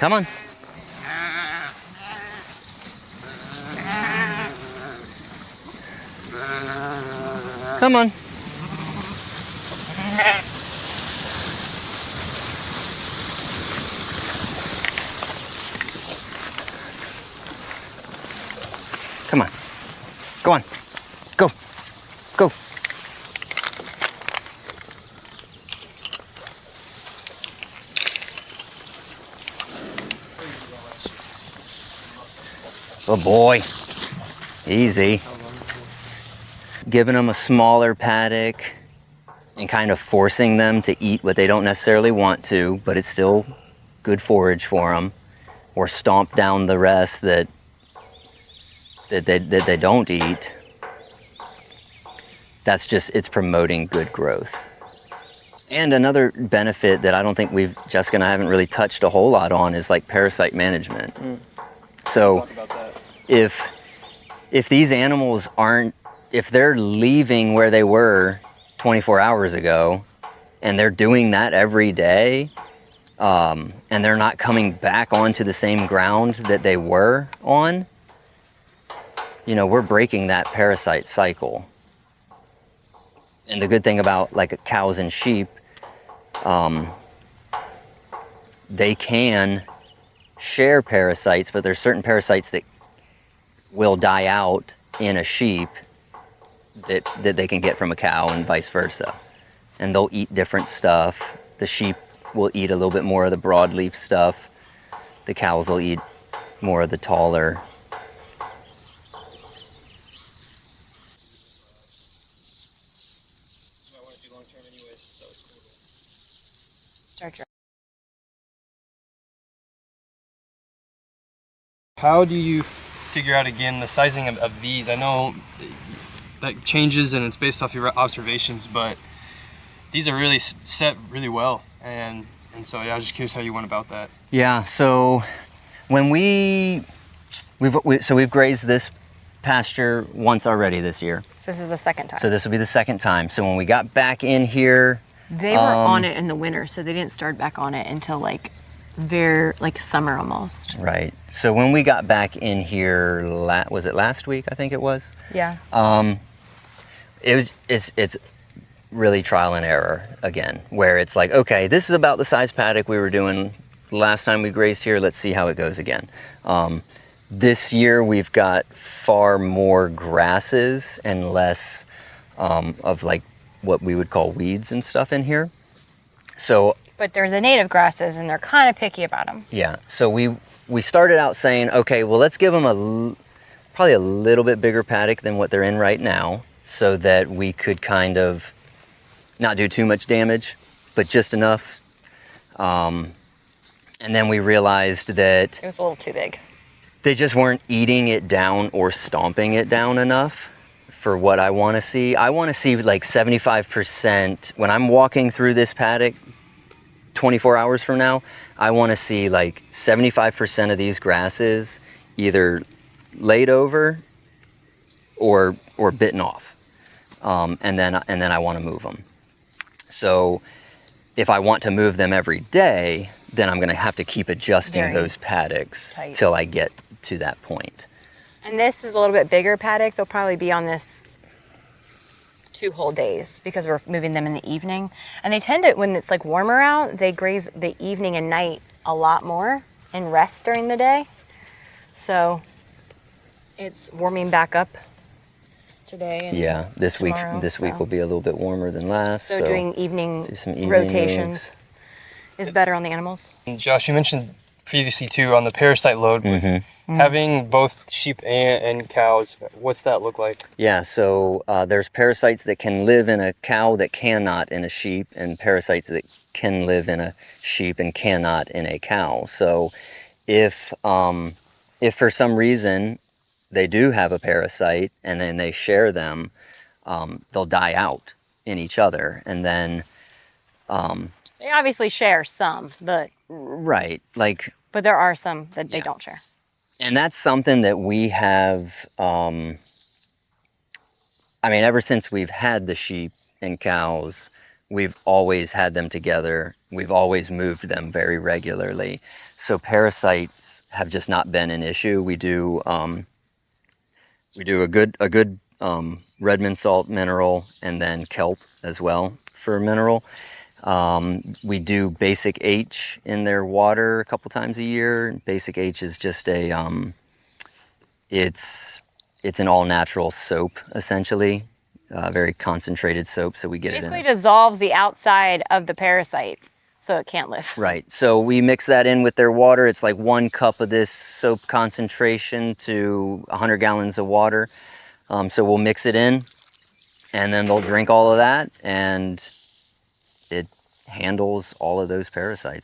Come on. Come on. Come on. Go on. Go. Go. Good boy. Easy. Giving them a smaller paddock and kind of forcing them to eat what they don't necessarily want to, but it's still good forage for them, or stomp down the rest that they don't eat. That's just, it's promoting good growth. And another benefit that I don't think Jessica and I haven't really touched a whole lot on is like parasite management. So if these animals if they're leaving where they were 24 hours ago and they're doing that every day, and they're not coming back onto the same ground that they were on, you know, we're breaking that parasite cycle. And the good thing about like cows and sheep, they can share parasites, but there's certain parasites that will die out in a sheep that they can get from a cow, and vice versa. And they'll eat different stuff. The sheep will eat a little bit more of the broadleaf stuff. The cows will eat more of the taller. How do you figure out, again, the sizing of these? I know that changes and it's based off your observations, but these are really set really well. And so yeah, I was just curious how you went about that. Yeah, so when we've grazed this pasture once already this year. So this is the second time. So this will be the second time. So when we got back in here, they were on it in the winter, so they didn't start back on it until like summer almost. Right. So when we got back in here, was it last week? I think it was. Yeah. It's really trial and error again, where it's like, okay, this is about the size paddock we were doing last time we grazed here. Let's see how it goes again. This year we've got far more grasses and less of like what we would call weeds and stuff in here. So. But they're the native grasses, and they're kind of picky about them. Yeah. So we started out saying, okay, well, let's give them probably a little bit bigger paddock than what they're in right now, so that we could kind of not do too much damage, but just enough. And then we realized that it was a little too big. They just weren't eating it down or stomping it down enough for what I want to see. I want to see like 75%. When I'm walking through this paddock 24 hours from now, I want to see like 75% of these grasses either laid over or bitten off, and then I want to move them. So if I want to move them every day, then I'm going to have to keep adjusting those paddocks till I get to that point. And this is a little bit bigger paddock. They'll probably be on this 2 whole days because we're moving them in the evening. And they tend to, when it's like warmer out, they graze the evening and night a lot more and rest during the day. So it's warming back up today. And yeah, this week will be a little bit warmer than last. So doing evening rotations is better on the animals. And Josh, you mentioned previously too on the parasite load. Having both sheep and cows, what's that look like? Yeah, so there's parasites that can live in a cow that cannot in a sheep, and parasites that can live in a sheep and cannot in a cow. So if for some reason they do have a parasite and then they share them, they'll die out in each other. And then they obviously share some, but right, but there are some that they don't share. And that's something that we have, ever since we've had the sheep and cows, we've always had them together. We've always moved them very regularly. so parasites have just not been an issue. We do a good Redmond salt mineral and then kelp as well for mineral. We do basic H in their water a couple times a year. Basic H is just a it's an all natural soap essentially, very concentrated soap. So we get Basically it in. dissolves the outside of the parasite so it can't live. Right. So we mix that in with their water. It's like 1 cup of this soap concentration to 100 gallons of water. So we'll mix it in, and then they'll drink all of that, and it handles all of those parasites.